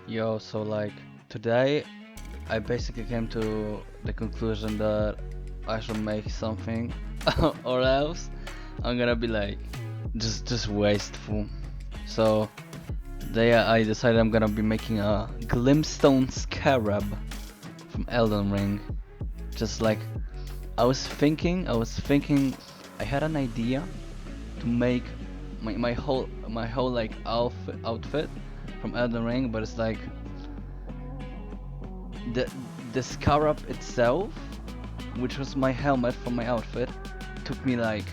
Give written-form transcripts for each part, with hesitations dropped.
Yo, so like today I basically came to the conclusion that I should make something or else I'm gonna be like just wasteful. So today I decided I'm gonna be making a Glimstone Scarab from Elden Ring. Just like I was thinking I had an idea to make my whole like outfit from Elden Ring, but it's like the the scarab itself, which was my helmet for my outfit, took me like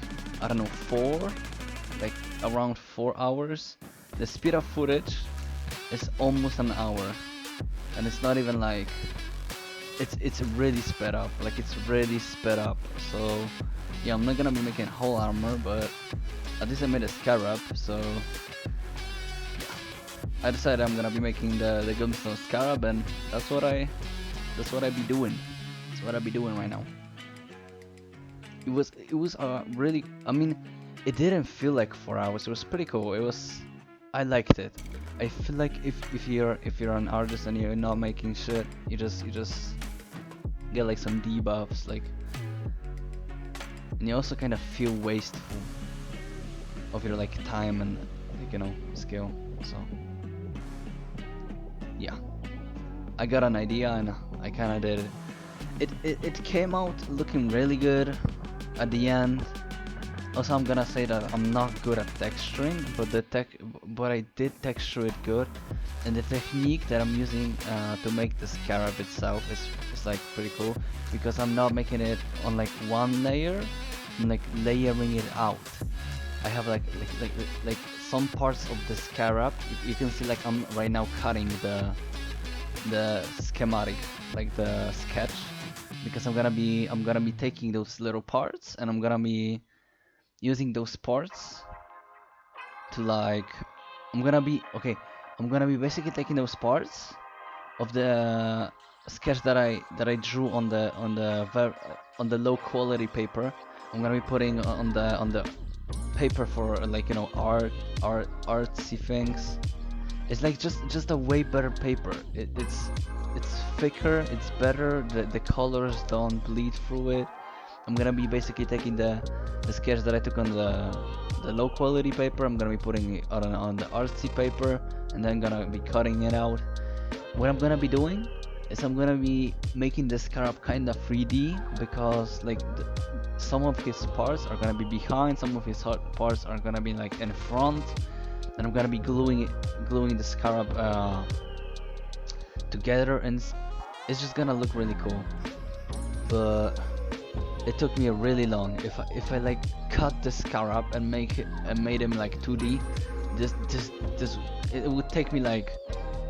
I don't know like around 4 hours. The speed of footage is almost an hour, and it's not even like it's really sped up. Like it's really sped up. So yeah, I'm not gonna be making whole armor, but at least I made a scarab. So I decided I'm gonna be making the Glintstone Scarab, and that's what I be doing. That's what I be doing right now. It was really, I mean, it didn't feel like 4 hours. It was pretty cool. I liked it. I feel like if you're an artist and you're not making shit, you just get like some debuffs, like, and you also kind of feel wasteful of your like time and like skill. So yeah, I got an idea and I kind of did it. It came out looking really good at the end. Also, I'm gonna say that I'm not good at texturing, but I did texture it good, and the technique that I'm using to make the scarab itself is like pretty cool because I'm not making it on like one layer, I'm like layering it out. I have like some parts of the scarab. You can see like I'm right now cutting the schematic, like the sketch, because I'm gonna be taking those little parts and I'm gonna be using those parts to like I'm gonna be basically taking those parts of the sketch that I drew on the low quality paper. I'm gonna be putting on the paper for like artsy things. It's like just a way better paper. It's thicker, it's better. The colors don't bleed through it. I'm gonna be basically taking the sketch that I took on the low quality paper. I'm gonna be putting it on the artsy paper, and then gonna be cutting it out. What I'm gonna be doing is I'm gonna be making the scarab kind of 3D because like some of his parts are gonna be behind, some of his parts are gonna be like in front, and I'm gonna be gluing the scarab together, and it's just gonna look really cool. But it took me really long. If I like cut the scarab and made him like 2D, this it would take me like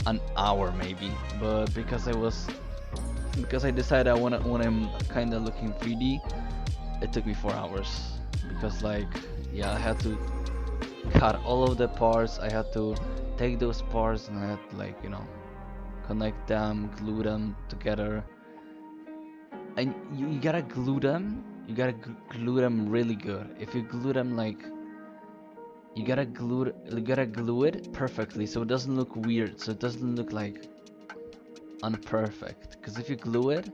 an hour maybe. But because I decided I want him kind of looking 3D, it took me 4 hours because like yeah, I had to cut all of the parts. I had to take those parts and I had to like connect them, glue them together. And you gotta glue them. You gotta glue them really good. If you glue them like you gotta glue it perfectly so it doesn't look weird. So it doesn't look like unperfect. Because if you glue it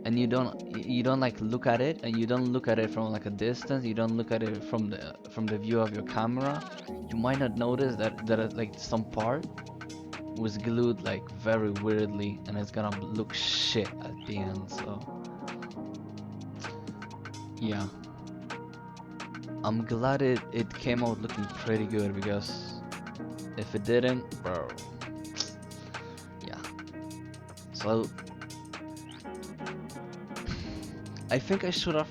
and you don't like look at it, and you don't look at it from like a distance, you don't look at it from the view of your camera, you might not notice that like some part was glued like very weirdly, and it's gonna look shit at the end. So yeah, I'm glad it came out looking pretty good because if it didn't, bro, yeah. So I think I should have.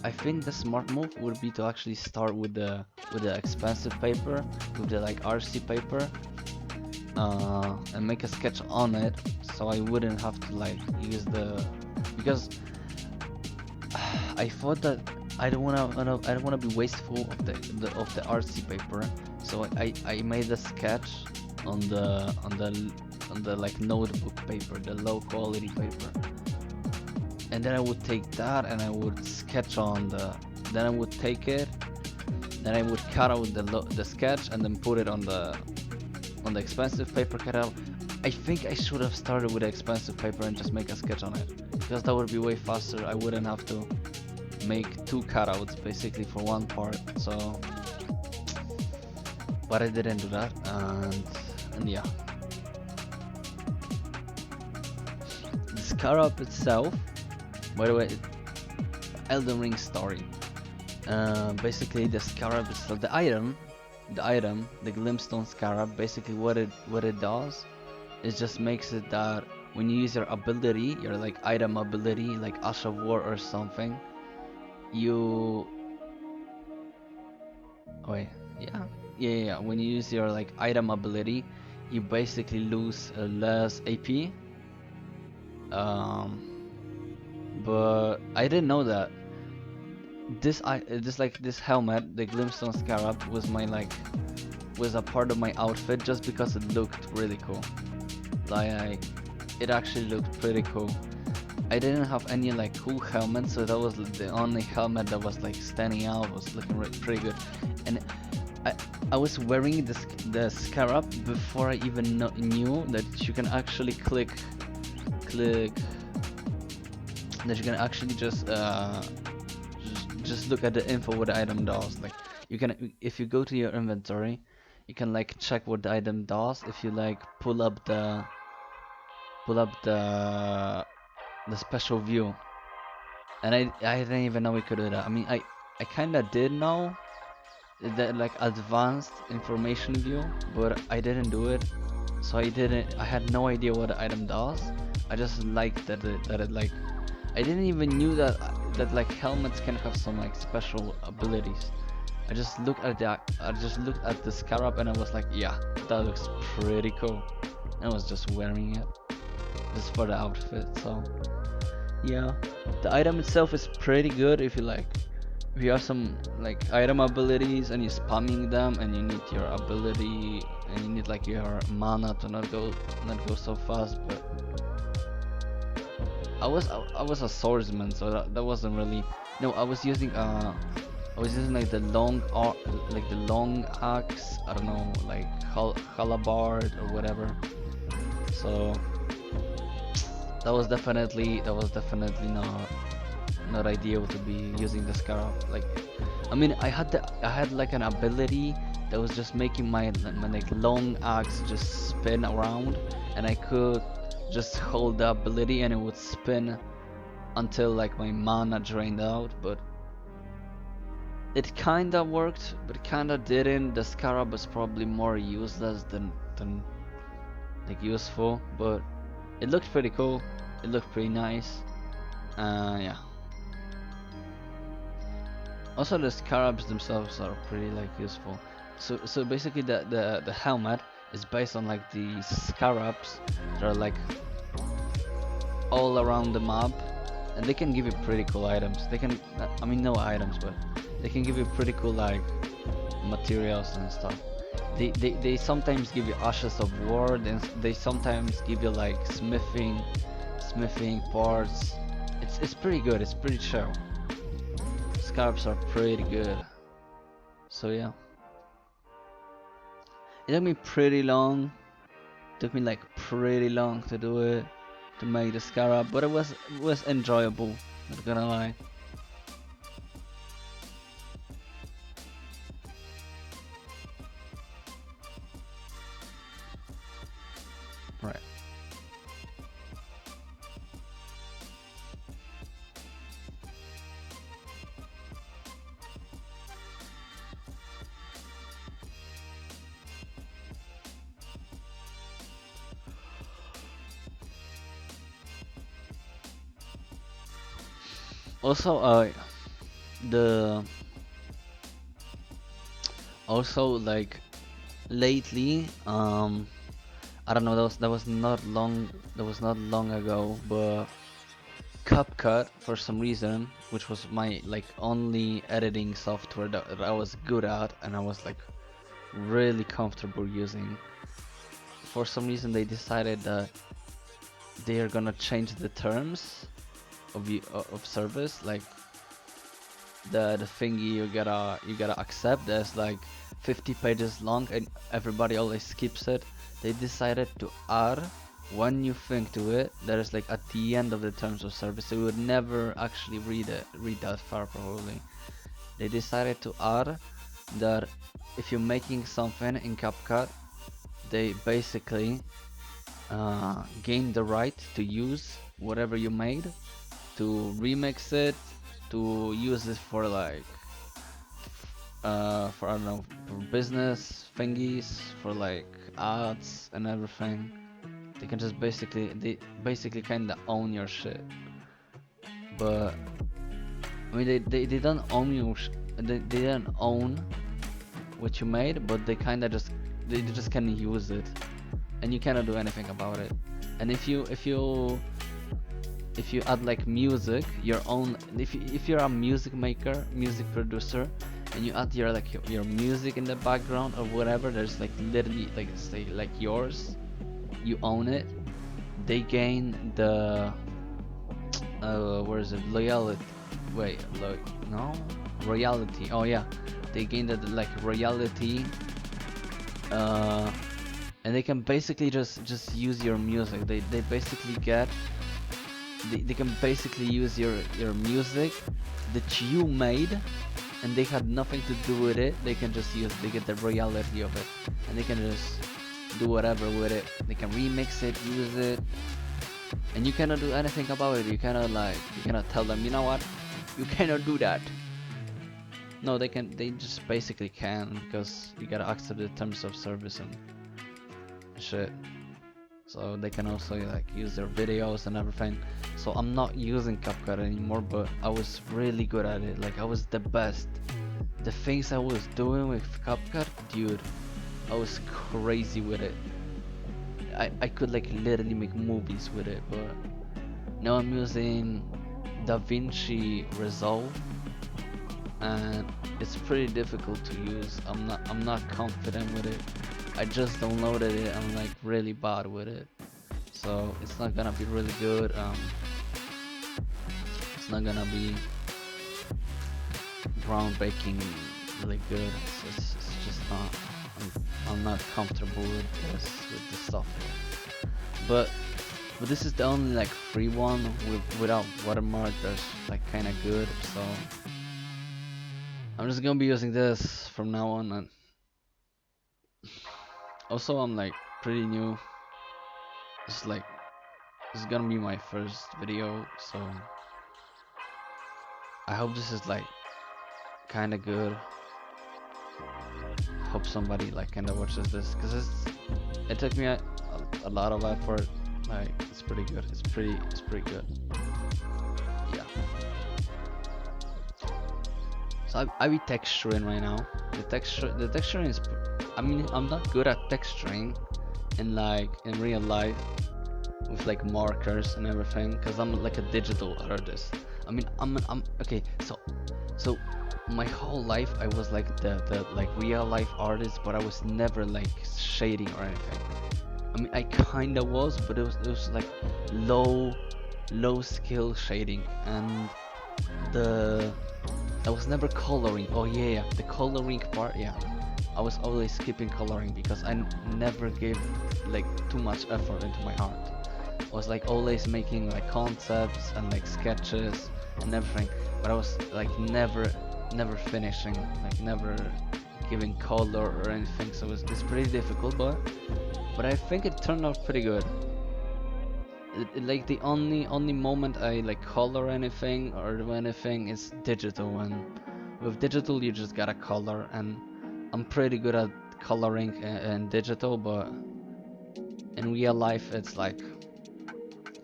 I think the smart move would be to actually start with the expensive paper, with the like RC paper, and make a sketch on it, so I wouldn't have to like use because I thought that I don't wanna be wasteful of the RC paper, so I made a sketch on the like notebook paper, the low quality paper, and then I would take that and I would sketch on then I would take it, then I would cut out the sketch and then put it on the expensive paper cutout. I think I should have started with the expensive paper and just make a sketch on it, because that would be way faster. I wouldn't have to make two cutouts basically for one part. So, but I didn't do that, and yeah. The scarab itself, by the way, Elden Ring story. Basically, the scarab itself, the glintstone scarab. Basically, what it does, it just makes it that when you use your ability, your like item ability, like Ash of War or something, you oh wait, yeah. When you use your like item ability, you basically lose less AP. Um, but I didn't know that. This helmet, the Glintstone Scarab, was a part of my outfit just because it looked really cool. Like it actually looked pretty cool. I didn't have any like cool helmets, so that was the only helmet that was like standing out, was looking pretty good. And I I was wearing the Scarab before I even knew that you can actually click that you can actually just look at the info what the item does. Like you can, if you go to your inventory, you can like check what the item does if you like pull up the special view. And I didn't even know we could do that. I mean, I kinda did know that like advanced information view, but I didn't do it. So I had no idea what the item does. I just liked that it like, I didn't even knew that like helmets can have some like special abilities. I just looked at the scarab and I was like, yeah, that looks pretty cool. And I was just wearing it just for the outfit. So yeah, the item itself is pretty good if you like. If you have some like item abilities and you're spamming them and you need your ability and you need like your mana to not go so fast. But I was a swordsman, so that wasn't really. No, I was using like like the long axe. I don't know, like halabard or whatever. So that was definitely not ideal to be using the scarab. Like, I mean, I had like an ability that was just making my like long axe just spin around, and I could just hold the ability and it would spin until like my mana drained out. But it kinda worked, but kinda didn't. The scarab was probably more useless than like useful, but it looked pretty cool. It looked pretty nice. Yeah. Also, the scarabs themselves are pretty like useful. So basically, the helmet is based on like the scarabs that are like all around the map, and they can give you pretty cool items. They can, I mean, no items, but they can give you pretty cool like materials and stuff. They sometimes give you ashes of war, then they sometimes give you like smithing parts. It's pretty good. It's pretty chill. Scarabs are pretty good. So yeah, it took me pretty long. Took me like pretty long to do it, to make the scarab, but it was enjoyable. Not gonna lie. Right. Also, the also like lately, I don't know, that was not long ago, but CapCut for some reason, which was my like only editing software that I was good at and I was like really comfortable using. For some reason, they decided that they are gonna change the terms of service, like the thingy you gotta accept. There's like 50 pages long and everybody always skips it. they decided to add one new thing to it that is like at the end of the terms of service, so you would never actually read that far probably. They decided to add that if you're making something in CapCut, they basically gain the right to use whatever you made, to remix it, to use it for like for I don't know, for business thingies, for like ads and everything. They can just basically kinda own your shit. But I mean they don't own they don't own what you made, but they just can use it, and you cannot do anything about it. And if you add like music, your own, if you're a music maker, music producer, and you add your music in the background or whatever, there's like literally like say like yours, you own it. They gain the where is it, loyalty, wait, no, royalty, oh yeah, they gain the like royalty, uh and they can basically just use your music. They basically get they can basically use your music that you made, and they had nothing to do with it. They can just use, they get the royalty of it, and they can just do whatever with it. They can remix it, use it, and you cannot do anything about it. You cannot tell them, you know what, you cannot do that. No, they just basically can, because you gotta accept the terms of service and shit. So they can also like use their videos and everything. So I'm not using CapCut anymore, but I was really good at it. Like I was the best. The things I was doing with CapCut, dude, I was crazy with it. I could like literally make movies with it, but now I'm using DaVinci Resolve, and it's pretty difficult to use. I'm not confident with it. I just downloaded it. I'm like really bad with it, so it's not gonna be really good. It's not gonna be groundbreaking, really good. It's just not. I'm not comfortable with this software. But this is the only like free one without watermark that's like kind of good. So I'm just gonna be using this from now on. And also I'm like pretty new. It's like this is gonna be my first video, so I hope this is like kind of good. Hope somebody like kind of watches this, because it took me a lot of effort. Like it's pretty good. It's pretty good. Yeah. So I be texturing right now. The texturing is, I mean, I'm not good at texturing in real life with like markers and everything, because I'm like a digital artist. I mean, I'm okay. So my whole life I was like the like real life artist, but I was never like shading or anything. I mean, I kinda was, but it was like low skill shading, and the I was never coloring. Oh yeah, the coloring part, yeah. I was always skipping coloring because I never gave like too much effort into my art. I was like always making like concepts and like sketches and everything, but I was like never finishing, like never giving color or anything. So it's pretty difficult, but I think it turned out pretty good. Like the only moment I like color anything or do anything is digital, and with digital you just gotta color, and I'm pretty good at coloring in digital, but in real life it's like,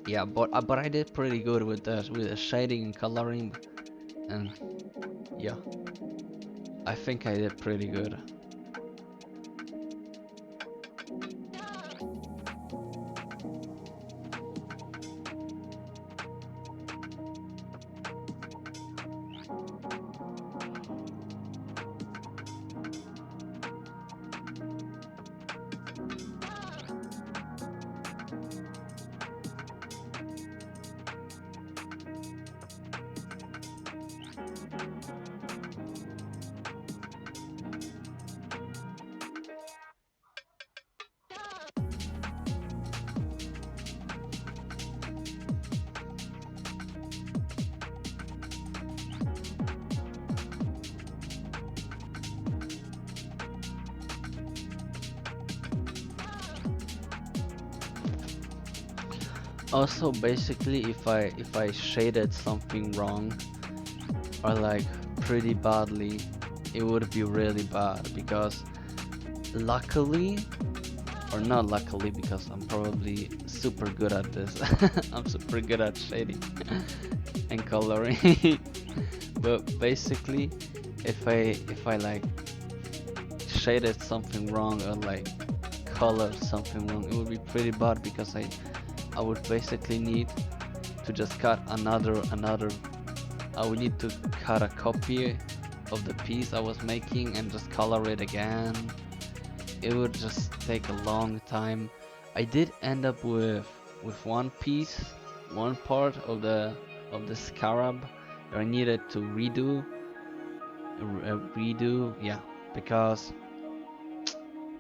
yeah, but I did pretty good with the shading and coloring, and yeah, I think I did pretty good. Also, basically, if I shaded something wrong or like pretty badly, it would be really bad because luckily, or not luckily, because I'm probably super good at this. I'm super good at shading and coloring. But basically, if I like shaded something wrong or like colored something wrong, it would be pretty bad because I would basically need to just cut another. I would need to cut a copy of the piece I was making and just color it again. It would just take a long time. I did end up with one piece, one part of the scarab that I needed to redo, yeah, because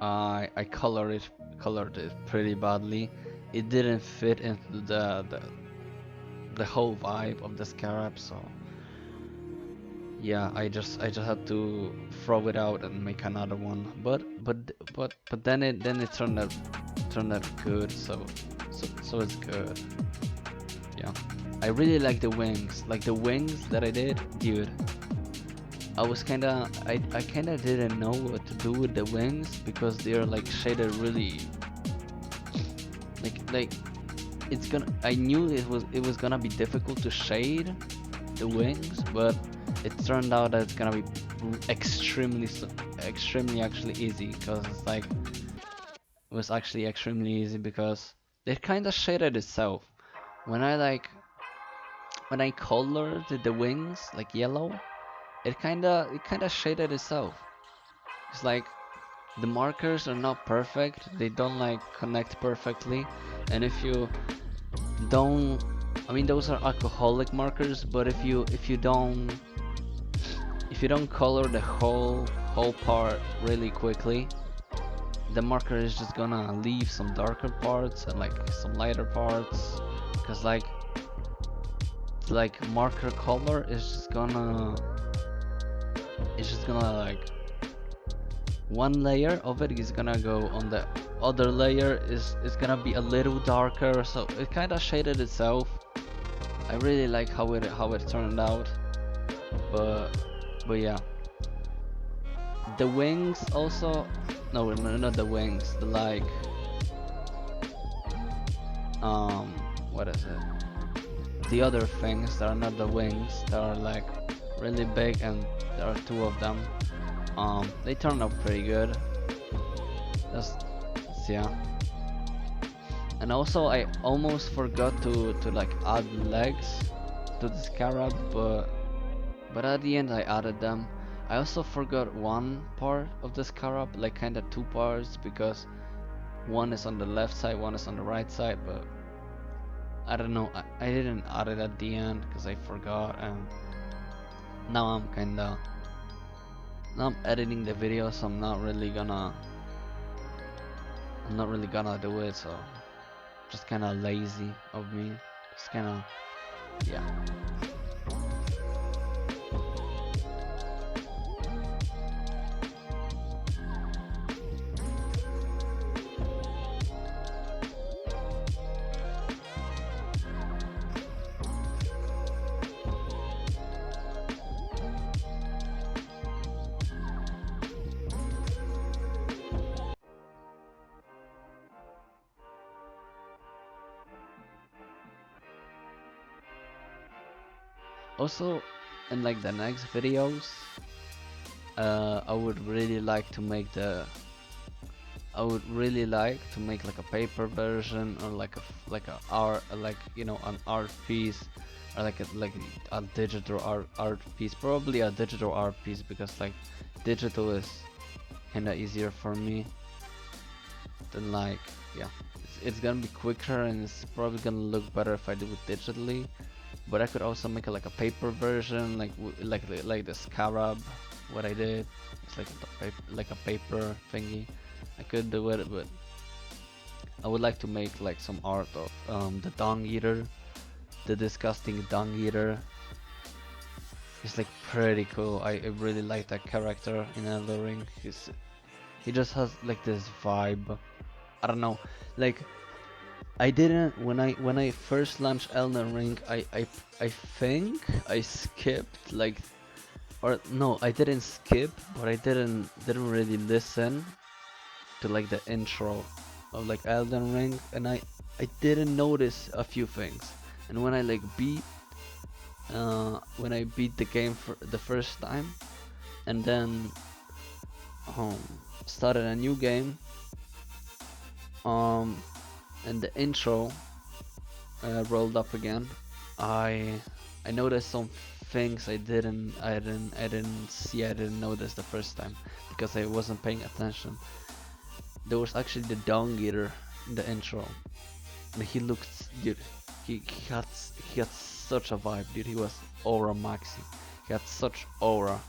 I colored it pretty badly. It didn't fit into the whole vibe of the scarab, so yeah, I just had to throw it out and make another one. But then it turned out good, so it's good. Yeah. I really like the wings. Like the wings that I did, dude. I kinda didn't know what to do with the wings because they're like shaded really like I knew it was gonna be difficult to shade the wings, but it turned out that it's gonna be extremely actually easy because it's like it was actually extremely easy because it kind of shaded itself. When I colored the wings like yellow, it kind of shaded itself. It's like the markers are not perfect. They don't like connect perfectly, and if you don't, I mean those are alcoholic markers, but if you don't color the whole part really quickly, the marker is just gonna leave some darker parts and like some lighter parts, because like marker color is just gonna like one layer of it is gonna go on the other layer is gonna be a little darker, so it kind of shaded itself. I really like how it turned out, but yeah. The wings also, no, not the wings, the like, um, what is it? The other things that are not the wings, that are like really big, and there are two of them. They turned out pretty good. Yeah. And also, I almost forgot to like add legs to the scarab, but at the end I added them. I also forgot one part of the scarab, like kinda two parts, because one is on the left side, one is on the right side, but I don't know. I didn't add it at the end because I forgot, and now I'm editing the video, so I'm not really gonna do it. So just kinda lazy of me. Just kinda, yeah. Also, in like the next videos, I would really like to make like a paper version, or like a art, like an art piece, or like a digital art piece. Probably a digital art piece, because like digital is kinda easier for me than like, yeah. It's gonna be quicker, and it's probably gonna look better if I do it digitally. But I could also make like a paper version, like the scarab. What I did, it's like a paper thingy. I could do it, but I would like to make like some art of the dung eater, the disgusting dung eater. He's like pretty cool. I really like that character in Elden Ring. He just has like this vibe. I don't know, like I didn't when I first launched Elden Ring. I think I skipped like, or no, I didn't skip, but I didn't really listen to like the intro of like Elden Ring, and I didn't notice a few things. And when I beat the game for the first time, and then um started a new game, um and the intro rolled up again, I I noticed some things I didn't see, I didn't notice the first time because I wasn't paying attention. There was actually the dung eater in the intro, and he looked, dude, he had such a vibe, dude. He was aura maxi. He had such aura.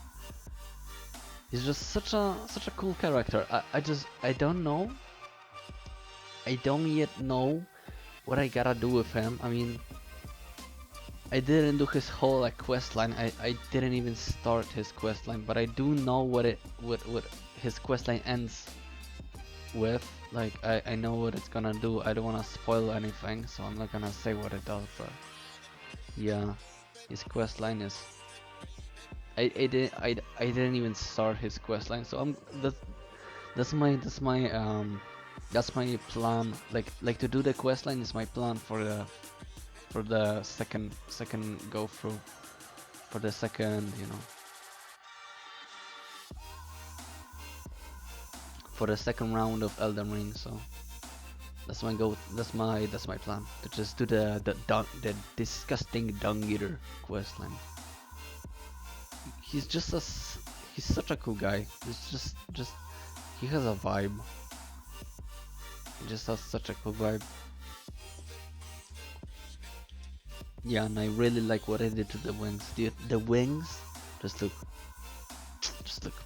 He's just such a cool character. I don't know. I don't yet know what I gotta do with him. I mean, I didn't do his whole like quest line. I didn't even start his quest line, but I do know what his quest line ends with. Like I know what it's gonna do. I don't wanna spoil anything, so I'm not gonna say what it does, but yeah, his quest line is I didn't even start his quest line, so that's my plan. Like to do the quest line is my plan for the second go through, for the second, you know, for the second round of Elden Ring. So that's my goal. That's my plan to just do the disgusting dung eater quest line. He's just he's such a cool guy. He's just he has a vibe. He just has such a cool vibe. Yeah, and I really like what I did to the wings. The wings just look just look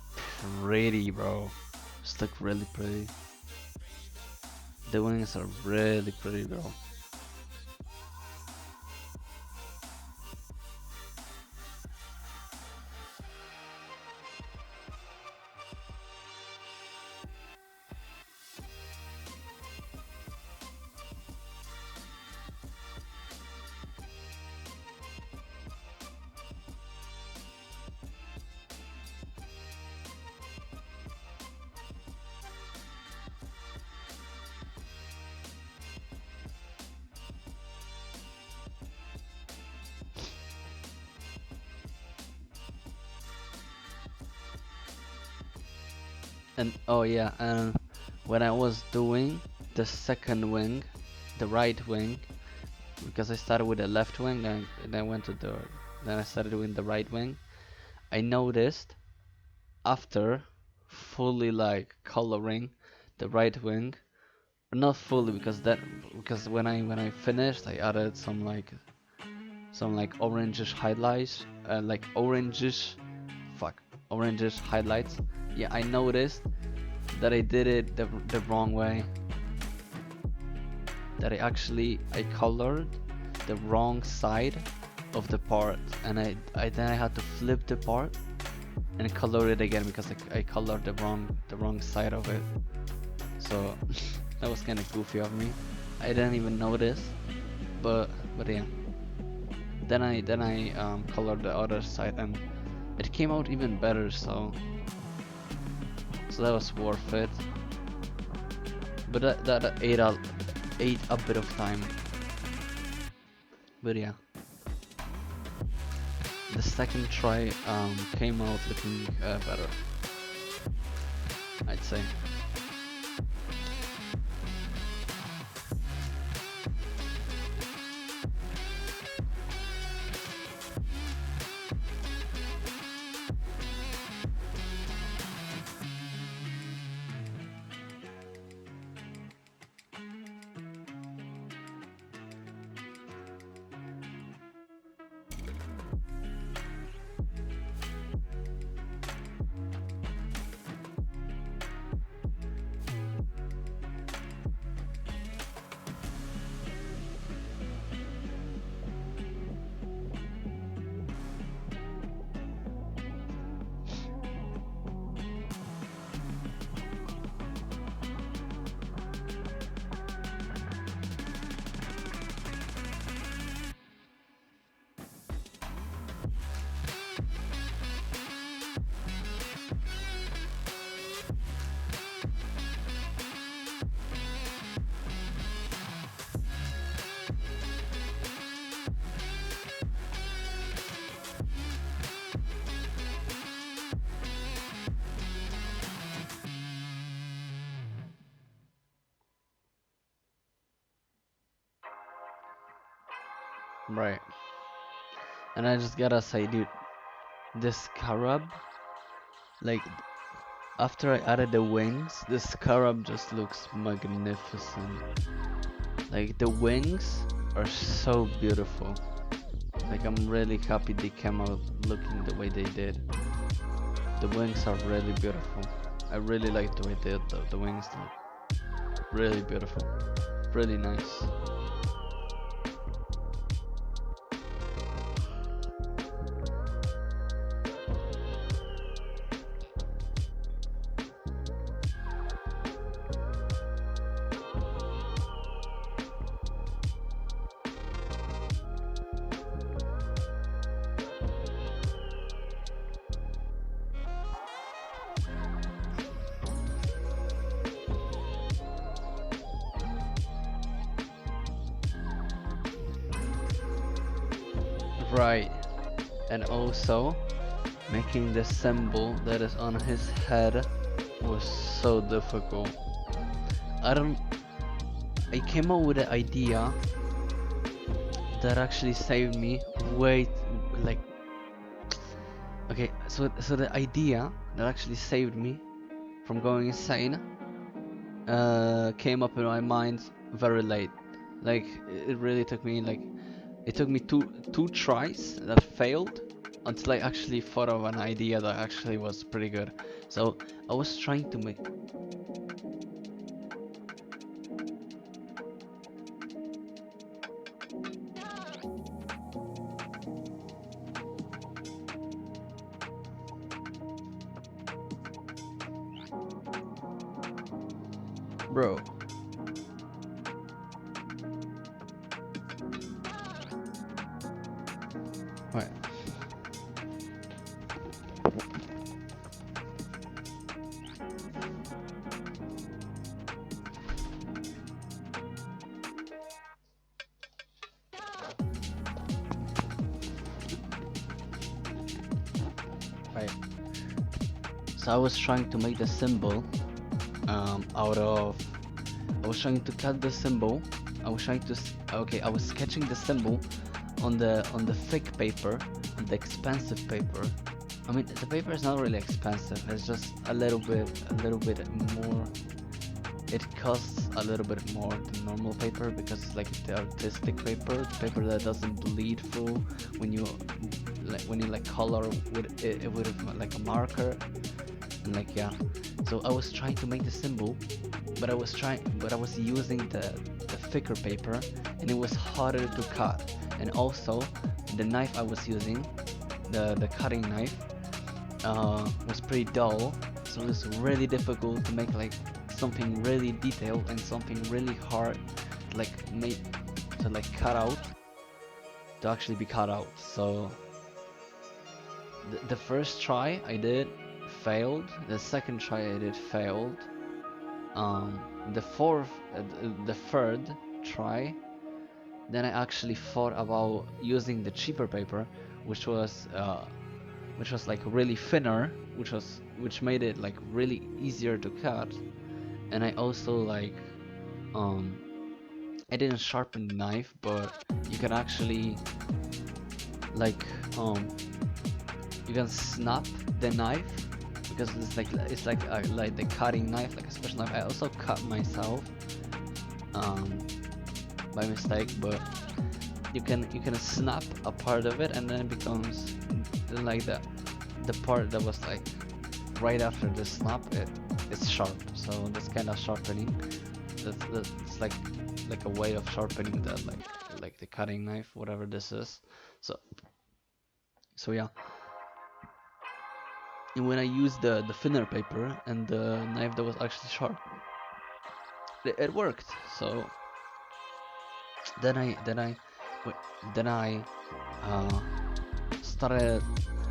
pretty, bro. Just look really pretty. The wings are really pretty, bro. And oh yeah, and when I was doing the second wing, the right wing, because I started with the left wing and then went to then I started doing the right wing. I noticed after fully like coloring the right wing, not fully because when I finished I added some like orangish highlights, like orangish highlights. Yeah, I noticed that I did it the wrong way. That I colored the wrong side of the part, and I then I had to flip the part and color it again because I colored the wrong side of it. So that was kind of goofy of me. I didn't even notice, but yeah. Then I colored the other side and it came out even better. So that was worth it. But that ate a bit of time. But yeah, the second try came out looking better, I'd say. Right. And I just gotta say, dude, this scarab, like, after I added the wings, the scarab just looks magnificent. Like, the wings are so beautiful. Like, I'm really happy they came out looking the way they did. The wings are really beautiful. I really like the way the wings look. Really beautiful. Really nice. Right. And also, making the symbol that is on his head was so difficult. I came up with an idea that actually saved me way, like, okay, so the idea that actually saved me from going insane came up in my mind very late. Like, it really took me, like, it took me two tries that failed until I actually thought of an idea that actually was pretty good. So I was trying to make. Bro. Right. Right. So I was trying to make the symbol out of. I was trying to cut the symbol. I was trying to. Okay, I was sketching the symbol on the thick paper, on the expensive paper. I mean, the paper is not really expensive. It's just a little bit more. It costs a little bit more than normal paper because it's like the artistic paper, the paper that doesn't bleed through when you like color with it with like a marker. And like, yeah. So I was trying to make the symbol, but I was using the thicker paper, and it was harder to cut. And also, the knife I was using, the cutting knife, was pretty dull, so it was really difficult to make like something really detailed and something really hard, like make to like cut out, to actually be cut out. So the first try I did failed. The second try I did failed. The third try, then I actually thought about using the cheaper paper, which was like really thinner, which made it like really easier to cut. And I also like I didn't sharpen the knife, but you can actually like you can snap the knife, because it's like the cutting knife, like a special knife. I also cut myself by mistake, but you can snap a part of it, and then it becomes like the part that was like right after the snap, it's sharp. So this kind of sharpening, it's like a way of sharpening that, like the cutting knife, whatever this is. So yeah. And when I used the thinner paper and the knife that was actually sharp, it worked. So then I started,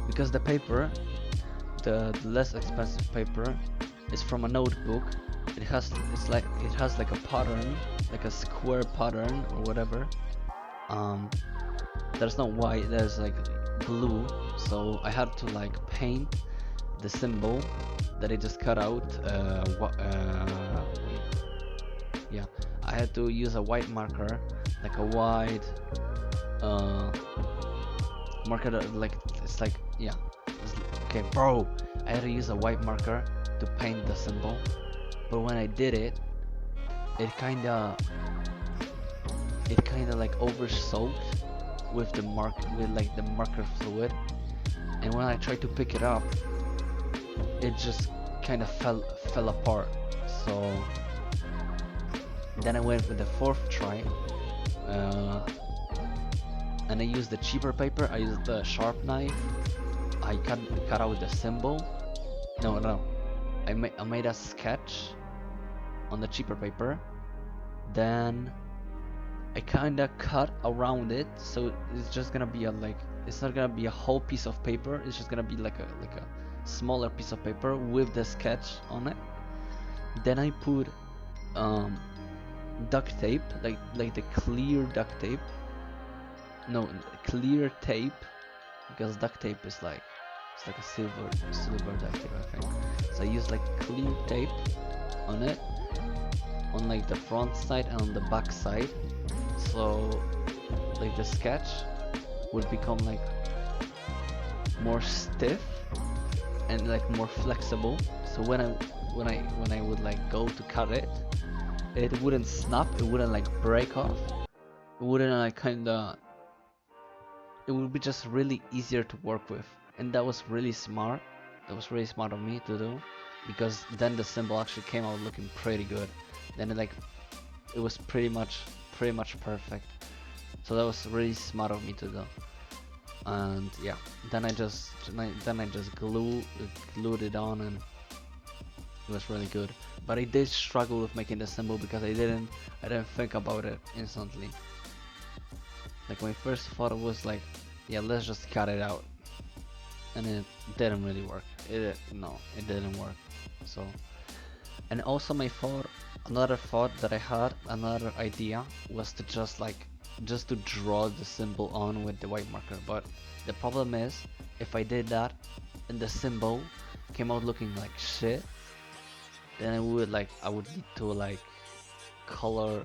because the paper, the less expensive paper, is from a notebook. It has like a pattern, like a square pattern or whatever. There's no white, there's like blue. So I had to like paint the symbol that I just cut out. Yeah, I had to use a white marker, like a white uh, marker like it's like yeah. Okay, bro, I had to use a white marker to paint the symbol, but when I did it, it kinda like over soaked with the marker fluid, and when I tried to pick it up, it just kind of fell apart. So then I went with the fourth try, uh, and I used the cheaper paper. I used the sharp knife. I cut out the symbol. No, I made a sketch on the cheaper paper. Then I kinda cut around it, so it's just gonna be it's not gonna be a whole piece of paper. It's just gonna be like a smaller piece of paper with the sketch on it. Then I put um, duct tape, like the clear duct tape. No, clear tape, because duct tape is like it's like a silver duct tape, I think. So I used like clear tape on it, on like the front side and on the back side. So like the sketch would become like more stiff and like more flexible. So when I would like go to cut it, it wouldn't snap, it wouldn't like break off, it wouldn't like kinda, it would be just really easier to work with. And that was really smart. That was really smart of me to do, because then the symbol actually came out looking pretty good. Then it was pretty much perfect. So that was really smart of me to do. And yeah, then I just glued it on, and it was really good. But I did struggle with making the symbol because I didn't think about it instantly. Like my first thought was like, yeah, let's just cut it out, and it didn't really work. It didn't work. So, and also another thought that I had, another idea was to just to draw the symbol on with the white marker. But the problem is, if I did that and the symbol came out looking like shit, then I would need to like color.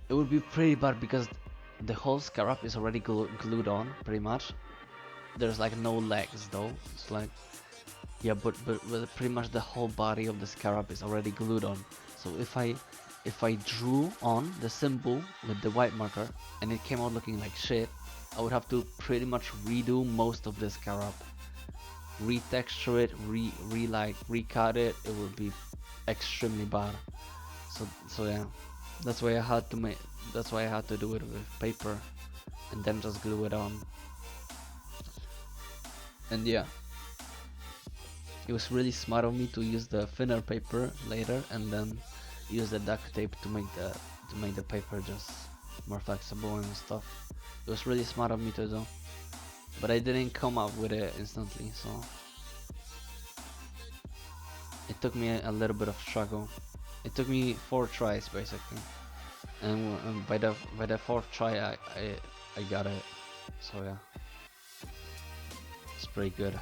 It would be pretty bad because the whole scarab is already glued on pretty much. There's like no legs though. It's like, yeah, but pretty much the whole body of the scarab is already glued on. So if I drew on the symbol with the white marker and it came out looking like shit, I would have to pretty much redo most of the scarab, retexture it, recut it. It would be extremely bad. So yeah, that's why I had to do it with paper and then just glue it on. And yeah, it was really smart of me to use the thinner paper later and then use the duct tape to make the paper just more flexible and stuff. It was really smart of me to do, but I didn't come up with it instantly, so it took me a little bit of struggle. It took me 4 tries basically, and by the fourth try I got it. So yeah, it's pretty good.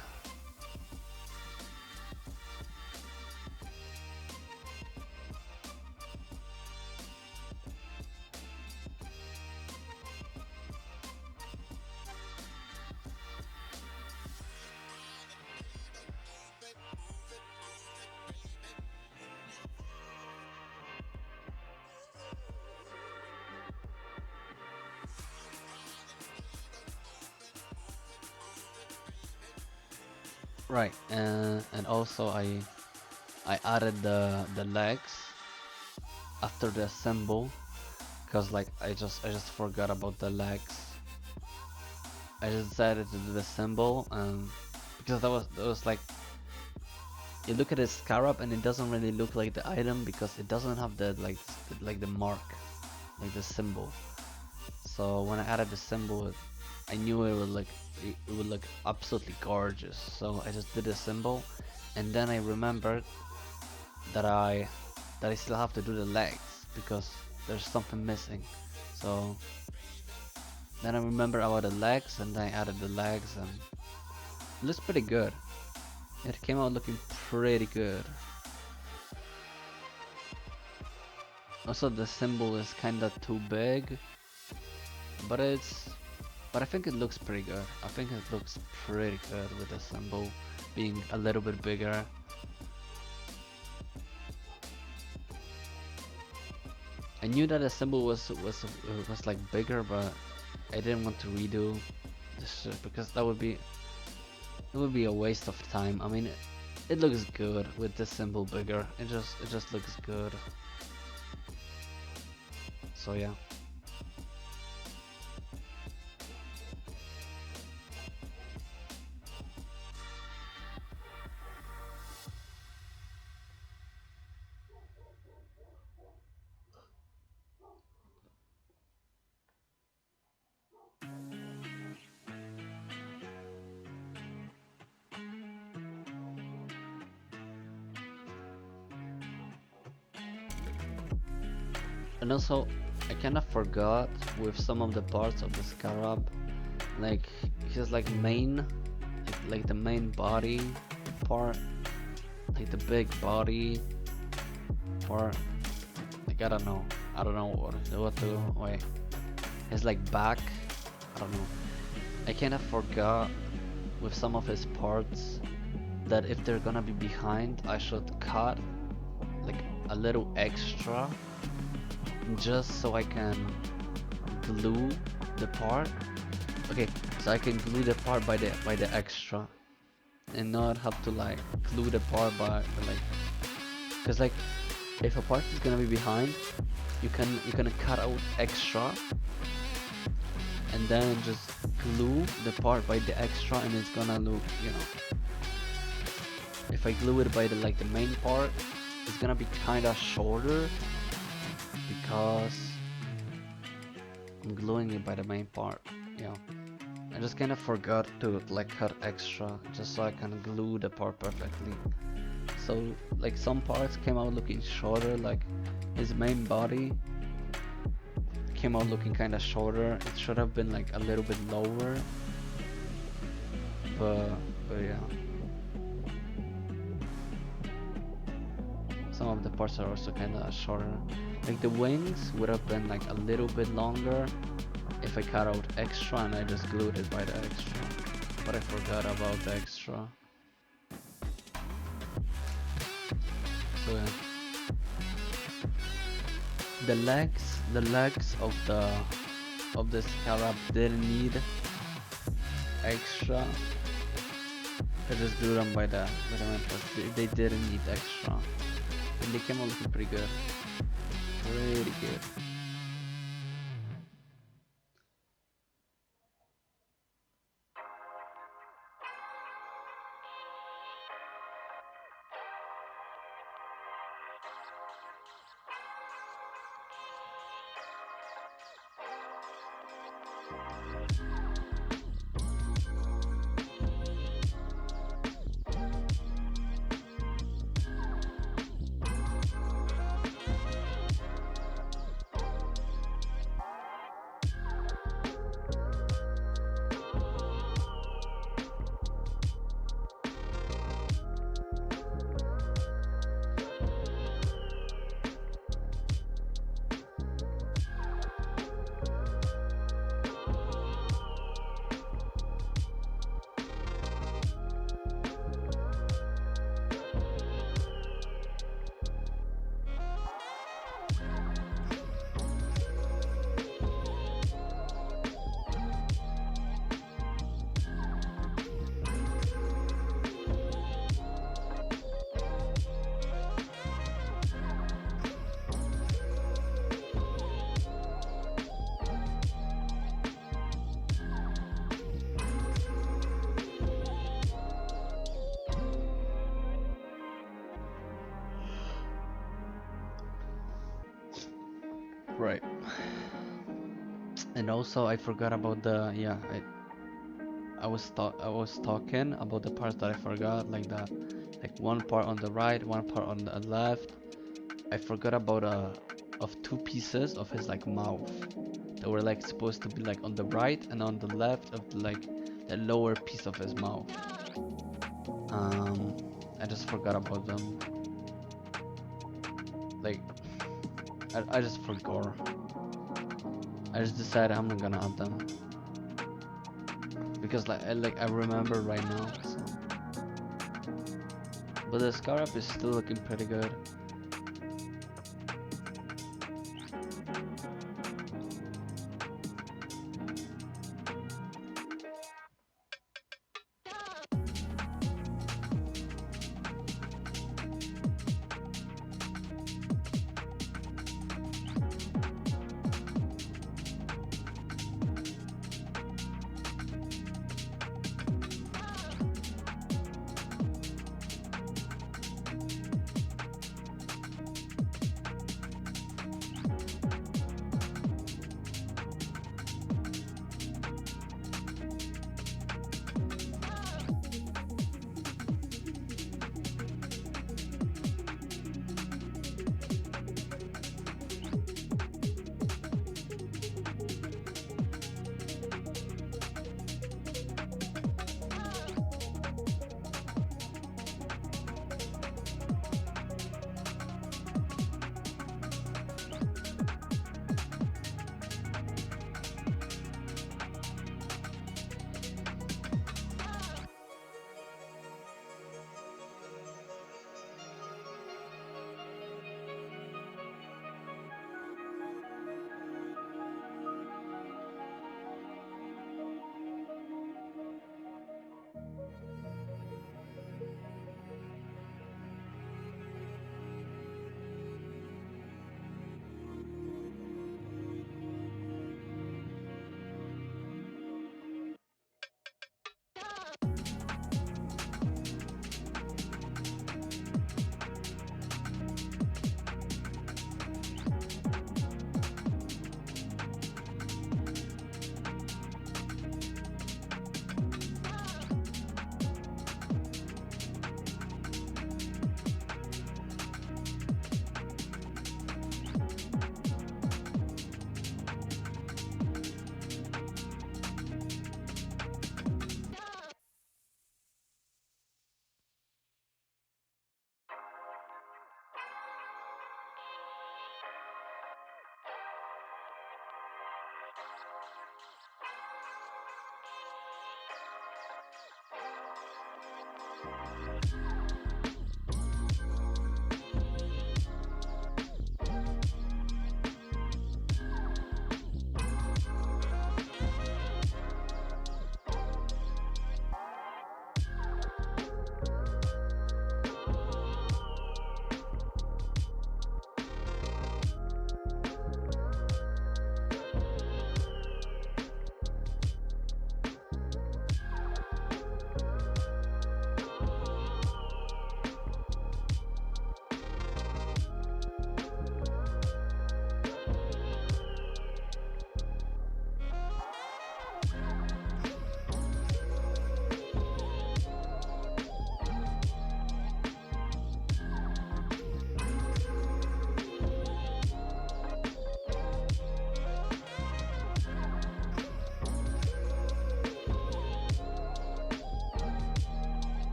Right, and also I added the legs after the symbol, because like I just forgot about the legs. I just decided to do the symbol, and because that was like, you look at the scarab and it doesn't really look like the item because it doesn't have the the mark, like the symbol. So when I added the symbol, I knew it would look absolutely gorgeous. So I just did a symbol, and then I remembered that I still have to do the legs because there's something missing. So then I remember about the legs, and then I added the legs, and it looks pretty good. It came out looking pretty good. Also, the symbol is kinda too big, but But I think it looks pretty good. I think it looks pretty good with the symbol being a little bit bigger. I knew that the symbol was like bigger, but I didn't want to redo this shit because it would be a waste of time. I mean, it looks good with the symbol bigger. It just looks good. So yeah. And also, I kind of forgot with some of the parts of the scarab, like his like main, like the main body part, like the big body part. Like I don't know what to wait. His like back, I don't know. I kind of forgot with some of his parts that if they're gonna be behind, I should cut like a little extra just so I can glue the part. Okay, so I can glue the part by the extra and not have to like glue the part by like, because like if a part is gonna be behind, you can cut out extra and then just glue the part by the extra and it's gonna look, you know, if I glue it by the like the main part, it's gonna be kinda shorter because I'm gluing it by the main part. Yeah, I just kind of forgot to like cut extra just so I can glue the part perfectly. So like some parts came out looking shorter, like his main body came out looking kind of shorter. It should have been like a little bit lower, but yeah. Some of the parts are also kind of shorter. Like the wings would have been like a little bit longer if I cut out extra and I just glued it by the extra. But I forgot about the extra. So yeah. The legs of the scarab didn't need extra. I just drew them by the main part. They didn't need extra. And they came out looking pretty good. Pretty good. Right. And also I forgot about the yeah, I was talking about the parts that I forgot, like the like one part on the right, one part on the left. I forgot about of two pieces of his like mouth that were like supposed to be like on the right and on the left of the, like the lower piece of his mouth. Um, I just forgot about them. Like I just forgot. I just decided I'm not gonna add them. because I remember right now. So. But the Scarab is still looking pretty good.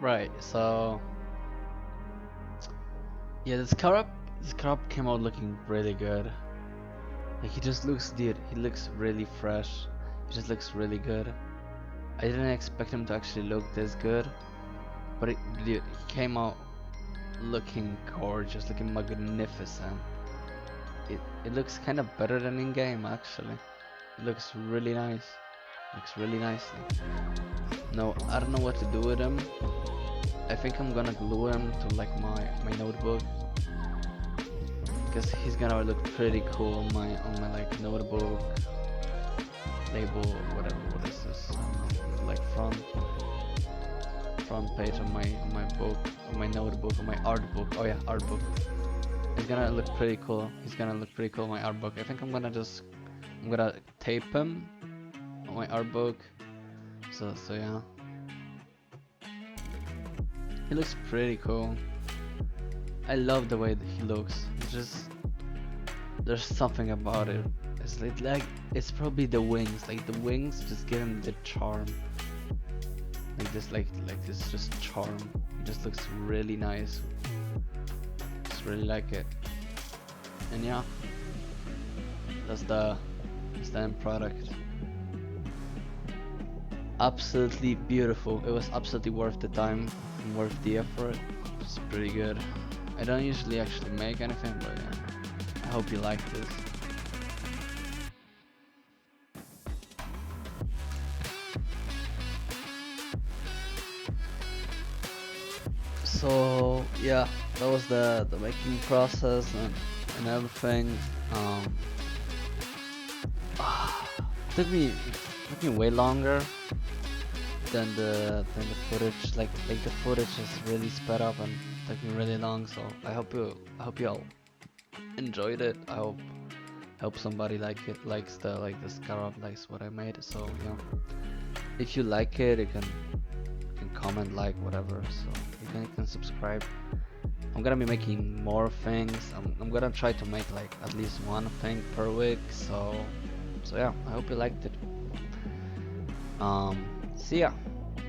Right, so yeah, the Scarab came out looking really good. Like he just looks, dude, he looks really fresh. He just looks really good. I didn't expect him to actually look this good, but dude, he came out looking gorgeous, looking magnificent. It looks kind of better than in game actually. It looks really nice. Looks really nicely. No, I don't know what to do with him. I think I'm gonna glue him to like my notebook, because he's gonna look pretty cool on my like notebook label, whatever. What is this? Like front page on my book, on my notebook, on my art book. Oh yeah, art book. It's gonna look pretty cool. He's gonna look pretty cool on my art book. I think I'm gonna tape him on my art book. So yeah. He looks pretty cool. I love the way that he looks. It's just, there's something about it. It's like it's probably the wings. Like the wings just give him the charm. Like this just charm. It just looks really nice. Just really like it. And yeah, that's the end product. Absolutely beautiful. It was absolutely worth the time and worth the effort. It's pretty good. I don't usually actually make anything, but yeah, I hope you like this. So yeah, that was the making process and everything. Um, took me way longer than the footage. Like the footage is really sped up and took me really long. So I hope you all enjoyed it. I hope somebody likes the scarab, likes what I made. So yeah, if you like it, you can comment, like, whatever. So you can subscribe. I'm gonna be making more things. I'm gonna try to make like at least one thing per week. So yeah, I hope you liked it. See ya.